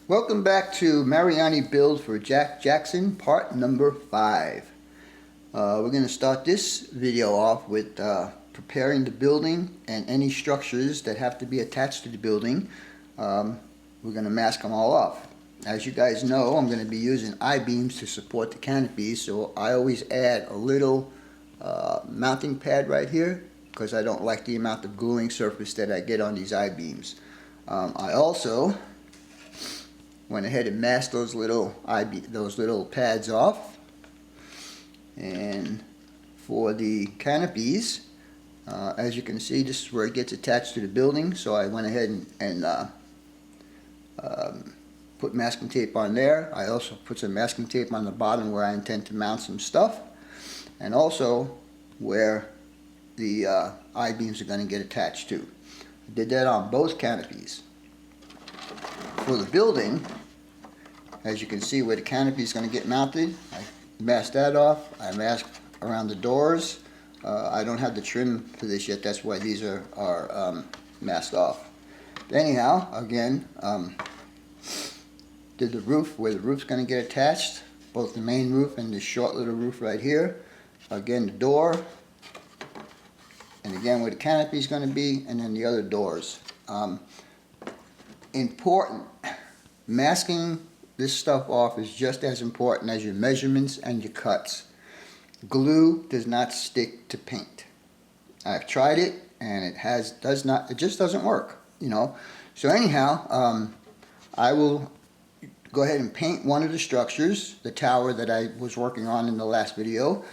Welcome back to Mariani Build for Jack Jackson, part number 5. We're going to start this video off with preparing the building and any structures that have to be attached to the building. We're going to mask them all off. As you guys know, I'm going to be using I-beams to support the canopies, so I always add a little mounting pad right here because I don't like the amount of gluing surface that I get on these I-beams. I also went ahead and masked those little pads off. And for the canopies, as you can see, this is where it gets attached to the building. So I went ahead and put masking tape on there. I also put some masking tape on the bottom where I intend to mount some stuff, and also where the I-beams are going to get attached to. I did that on both canopies. For the building, as you can see where the canopy is going to get mounted, I masked that off. I masked around the doors. I don't have the trim for this yet, that's why these are masked off. Anyhow, again, did the roof, where the roof's going to get attached, both the main roof and this short little roof right here. Again, the door, and again where the canopy is going to be, and then the other doors. Important, masking this stuff off is just as important as your measurements and your cuts. Glue does not stick to paint. I've tried it and it just doesn't work, you know. So anyhow, I will go ahead and paint one of the structures, the tower that I was working on in the last video,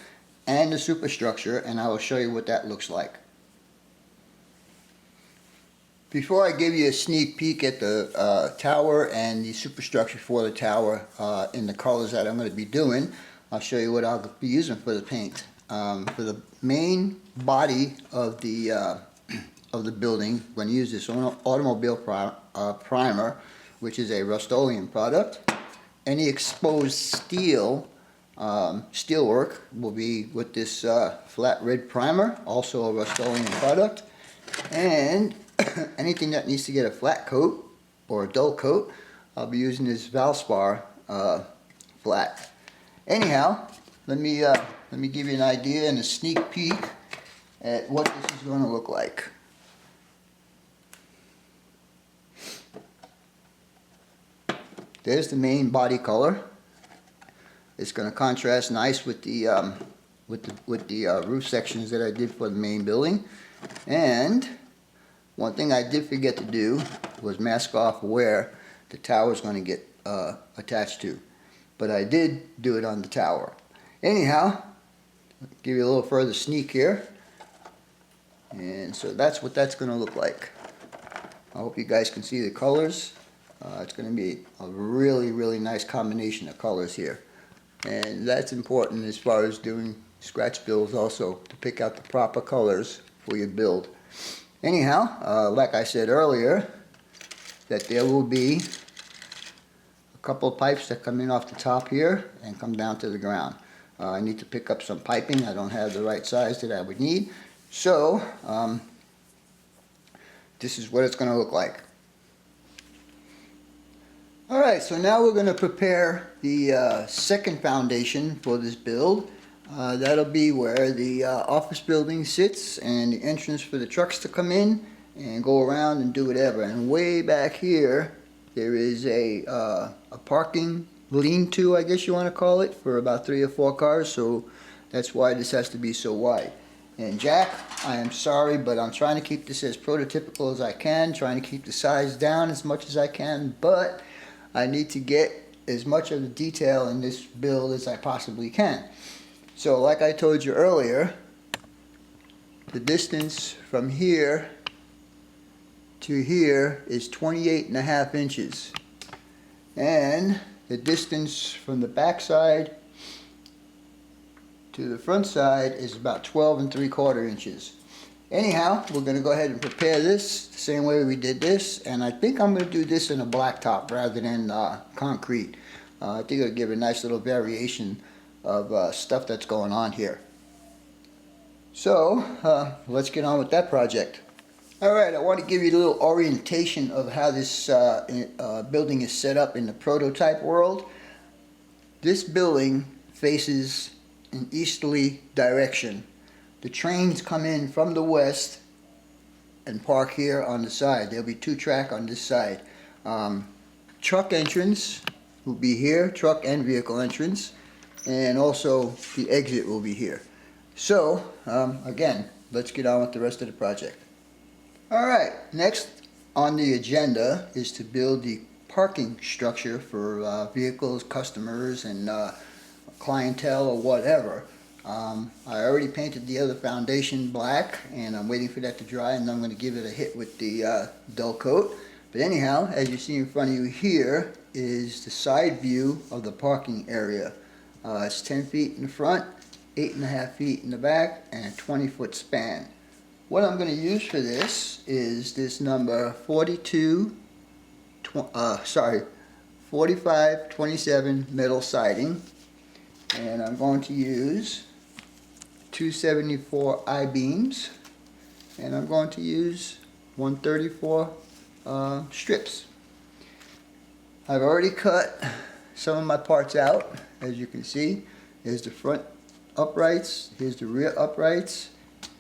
and the superstructure, and I will show you what that looks like. Before I give you a sneak peek at the tower and the superstructure for the tower in the colors that I'm going to be doing, I'll show you what I'll be using for the paint. For the main body of the building, I'm going to use this automobile primer, which is a Rust-Oleum product. Any exposed steel steelwork will be with this flat red primer, also a Rust-Oleum product. And anything that needs to get a flat coat or a dull coat, I'll be using this Valspar flat. Anyhow, let me give you an idea and a sneak peek at what this is going to look like. There's the main body color. It's going to contrast nice with the roof sections that I did for the main building. And one thing I did forget to do was mask off where the tower is going to get attached to. But I did do it on the tower. Anyhow, I'll give you a little further sneak here. And so that's what that's going to look like. I hope you guys can see the colors. It's going to be a really, really nice combination of colors here. And that's important as far as doing scratch builds also, to pick out the proper colors for your build. Anyhow, like I said earlier, that there will be a couple of pipes that come in off the top here and come down to the ground. I need to pick up some piping. I don't have the right size that I would need. So, this is what it's going to look like. Alright, so now we're going to prepare the second foundation for this build. That'll be where the office building sits and the entrance for the trucks to come in and go around and do whatever. And way back here there is a parking lean-to, I guess you want to call it, for about 3 or 4 cars, so that's why this has to be so wide. And Jack, I am sorry, but I'm trying to keep this as prototypical as I can, trying to keep the size down as much as I can, but I need to get as much of the detail in this build as I possibly can. So like I told you earlier, the distance from here to here is 28.5 inches. And the distance from the back side to the front side is about 12 3/4 inches. Anyhow, we're going to go ahead and prepare this the same way we did this. And I think I'm going to do this in a blacktop rather than concrete. I think it'll give a nice little variation of stuff that's going on here. So let's get on with that project. Alright, I want to give you a little orientation of how this building is set up in the prototype world. This building faces an easterly direction. The trains come in from the west and park here on the side. There'll be 2 track on this side. Truck entrance will be here, truck and vehicle entrance, and also the exit will be here. So, again, let's get on with the rest of the project. Alright, next on the agenda is to build the parking structure for vehicles, customers, and clientele or whatever. I already painted the other foundation black, and I'm waiting for that to dry, and I'm going to give it a hit with the dull coat. But anyhow, as you see in front of you here is the side view of the parking area. It's 10 feet in the front, 8.5 feet in the back, and a 20-foot span. What I'm going to use for this is this number 4527 metal siding, and I'm going to use 274 I-beams, and I'm going to use 134 strips. I've already cut some of my parts out. As you can see, here's the front uprights, here's the rear uprights,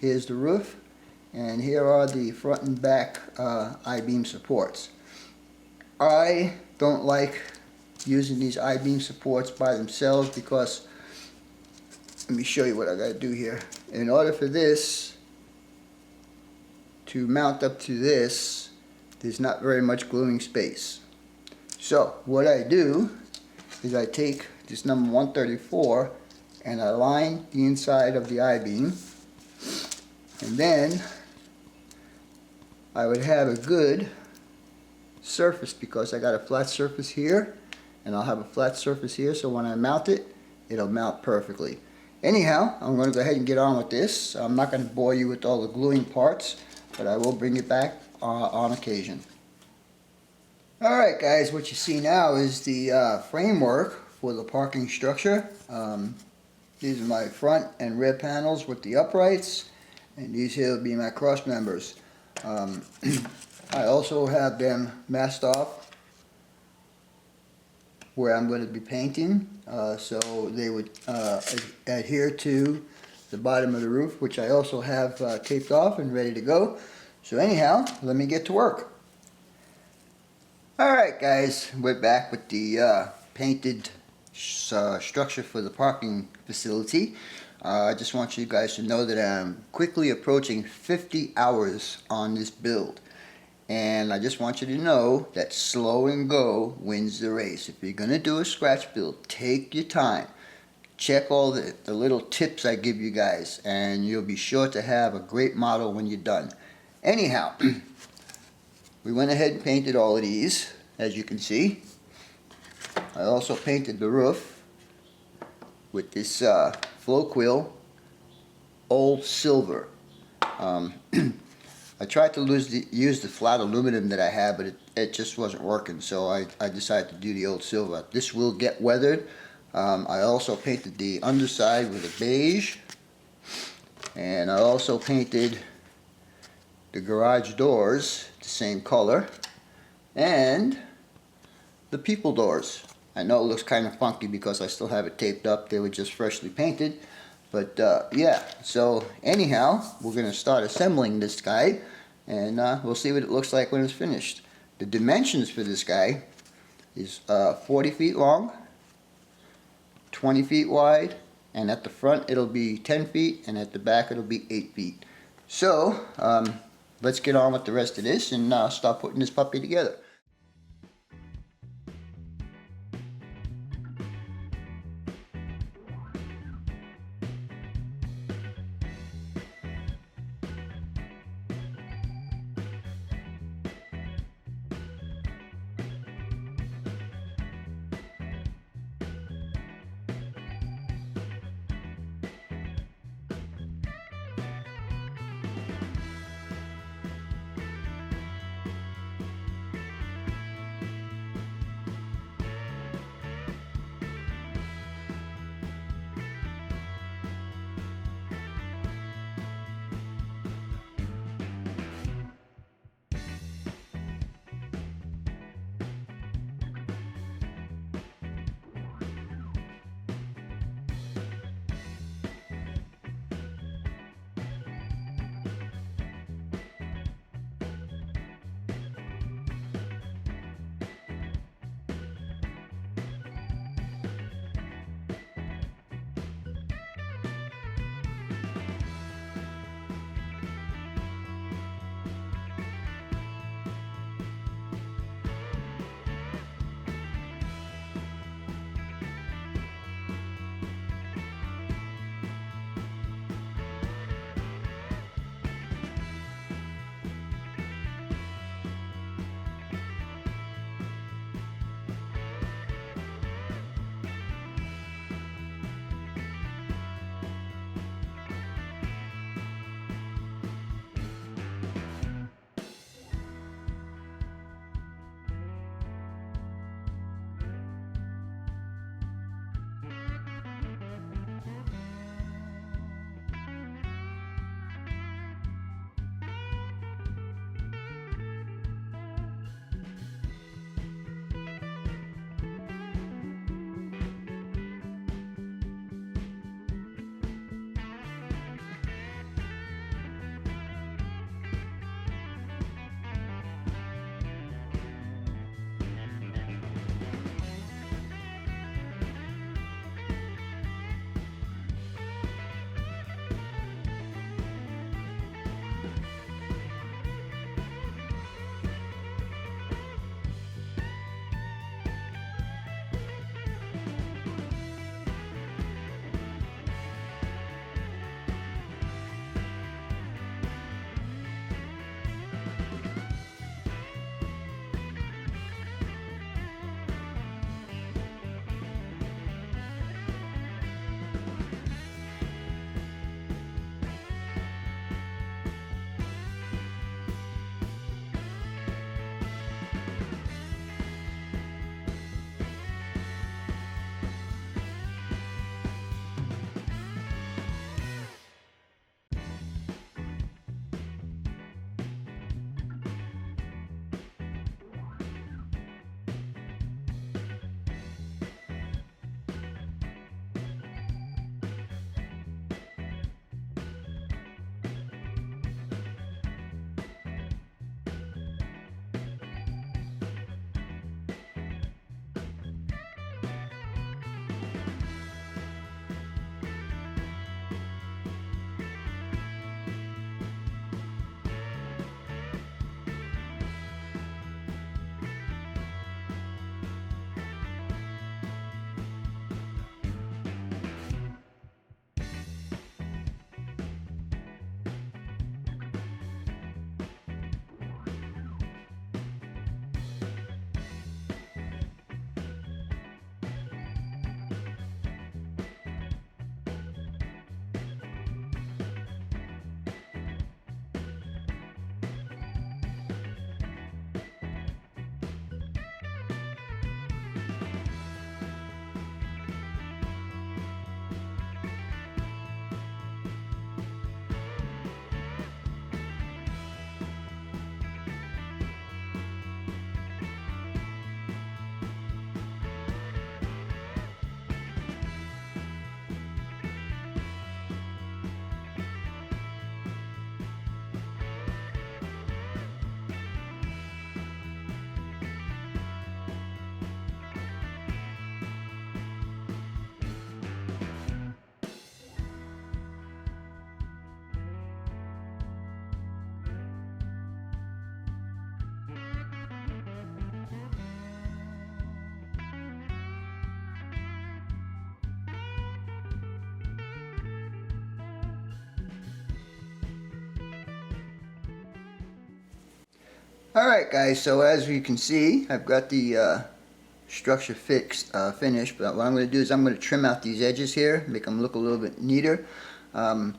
here's the roof, and here are the front and back I-beam supports. I don't like using these I-beam supports by themselves because, let me show you what I got to do here. In order for this to mount up to this, there's not very much gluing space. So what I do is I take this number 134 and I line the inside of the I-beam, and then I would have a good surface because I got a flat surface here and I'll have a flat surface here, so when I mount it, it'll mount perfectly. Anyhow, I'm going to go ahead and get on with this. I'm not going to bore you with all the gluing parts, but I will bring it back on occasion. Alright guys, what you see now is the framework for the parking structure. These are my front and rear panels with the uprights, and these here will be my cross members. I also have them masked off where I'm going to be painting, so they would adhere to the bottom of the roof, which I also have taped off and ready to go. So anyhow, let me get to work. Alright guys, we're back with the painted structure for the parking facility. I just want you guys to know that I'm quickly approaching 50 hours on this build. And I just want you to know that slow and go wins the race. If you're going to do a scratch build, take your time. Check all the little tips I give you guys, and you'll be sure to have a great model when you're done. Anyhow, we went ahead and painted all of these, as you can see. I also painted the roof with this flow quill old silver. I tried to use the flat aluminum that I had, but it just wasn't working, so I decided to do the old silver. This will get weathered. I also painted the underside with a beige, and I also painted the garage doors the same color, and the people doors. I know it looks kind of funky because I still have it taped up. They were just freshly painted. But yeah, so anyhow, we're going to start assembling this guy, and we'll see what it looks like when it's finished. The dimensions for this guy is 40 feet long, 20 feet wide, and at the front it'll be 10 feet, and at the back it'll be 8 feet. So, let's get on with the rest of this and start putting this puppy together. Alright guys, so as you can see, I've got the structure finished, but what I'm going to do is I'm going to trim out these edges here, make them look a little bit neater. I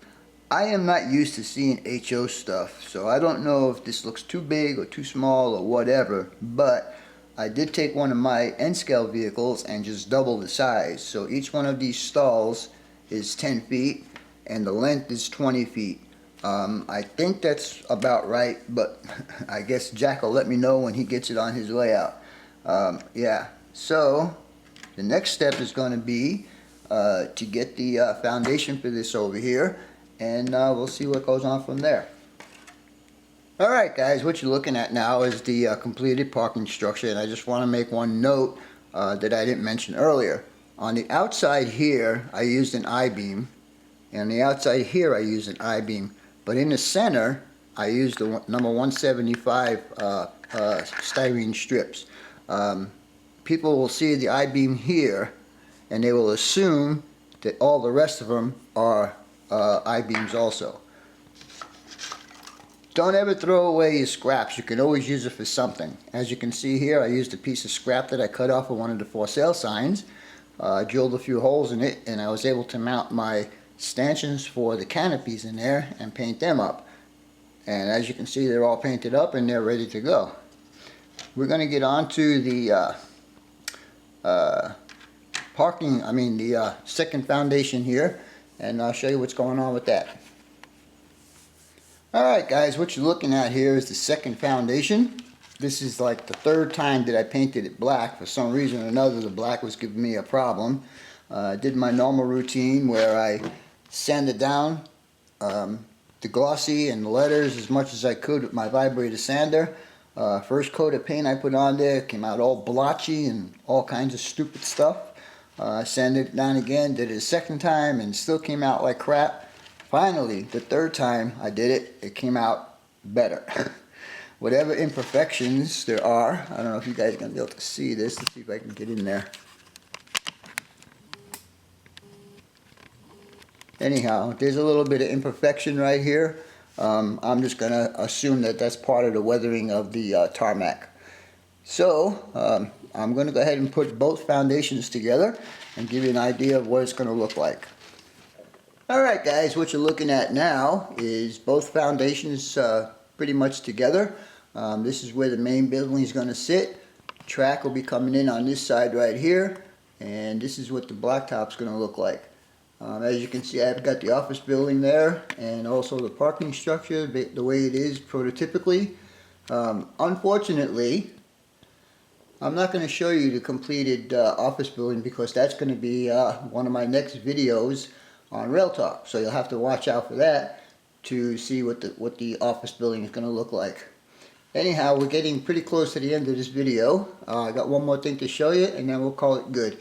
am not used to seeing HO stuff, so I don't know if this looks too big or too small or whatever, but I did take one of my N-scale vehicles and just double the size. So each one of these stalls is 10 feet and the length is 20 feet. I think that's about right, but I guess Jack will let me know when he gets it on his layout. Yeah, so the next step is going to be to get the foundation for this over here, and we'll see what goes on from there. Alright guys, what you're looking at now is the completed parking structure, and I just want to make one note that I didn't mention earlier. On the outside here I used an I-beam, and on the outside here I used an I-beam, but in the center I used the number 175 styrene strips. People will see the I-beam here and they will assume that all the rest of them are I-beams also. Don't ever throw away your scraps. You can always use it for something. As you can see here, I used a piece of scrap that I cut off of one of the for sale signs, drilled a few holes in it, and I was able to mount my stanchions for the canopies in there and paint them up. And as you can see, they're all painted up and they're ready to go. We're going to get on to the second foundation here, and I'll show you what's going on with that. Alright guys, what you're looking at here is the second foundation. This is like the third time that I painted it black. For some reason or another, the black was giving me a problem. I did my normal routine where I sanded down the glossy and the letters as much as I could with my vibrator sander. First coat of paint I put on there came out all blotchy and all kinds of stupid stuff. Sanded it down again, did it a second time, and still came out like crap. Finally, the third time I did it, it came out better. Whatever imperfections there are, I don't know if you guys are going to be able to see this. Let's see if I can get in there. Anyhow, there's a little bit of imperfection right here. I'm just going to assume that that's part of the weathering of the tarmac. So, I'm going to go ahead and put both foundations together and give you an idea of what it's going to look like. Alright guys, what you're looking at now is both foundations pretty much together. This is where the main building is going to sit. Track will be coming in on this side right here, and this is what the blacktop is going to look like. As you can see, I've got the office building there and also the parking structure the way it is prototypically. Unfortunately, I'm not going to show you the completed office building because that's going to be one of my next videos on Rail Talk. So you'll have to watch out for that to see what the office building is going to look like. Anyhow, we're getting pretty close to the end of this video. I got one more thing to show you and then we'll call it good.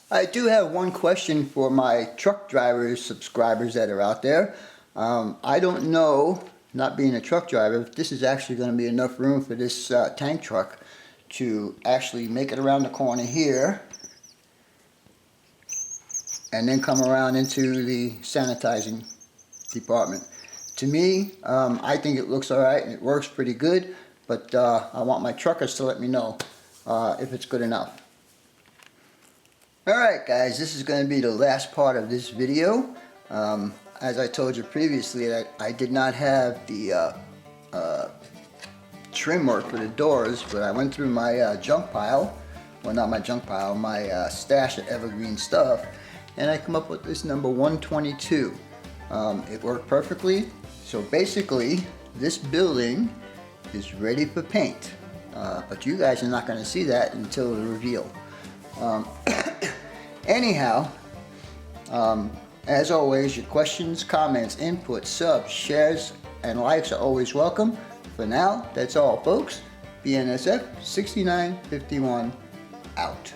I do have one question for my truck drivers subscribers that are out there. I don't know, not being a truck driver, if this is actually going to be enough room for this tank truck to actually make it around the corner here and then come around into the sanitizing department. To me, I think it looks alright and it works pretty good, but I want my truckers to let me know if it's good enough. Alright guys, this is going to be the last part of this video. As I told you previously, I did not have the trim work for the doors, but I went through my junk pile, well not my junk pile, my stash of evergreen stuff, and I come up with this number 122. It worked perfectly, so basically this building is ready for paint, but you guys are not going to see that until the reveal. Anyhow, as always, your questions, comments, inputs, subs, shares, and likes are always welcome. For now, that's all folks. BNSF 6951 out.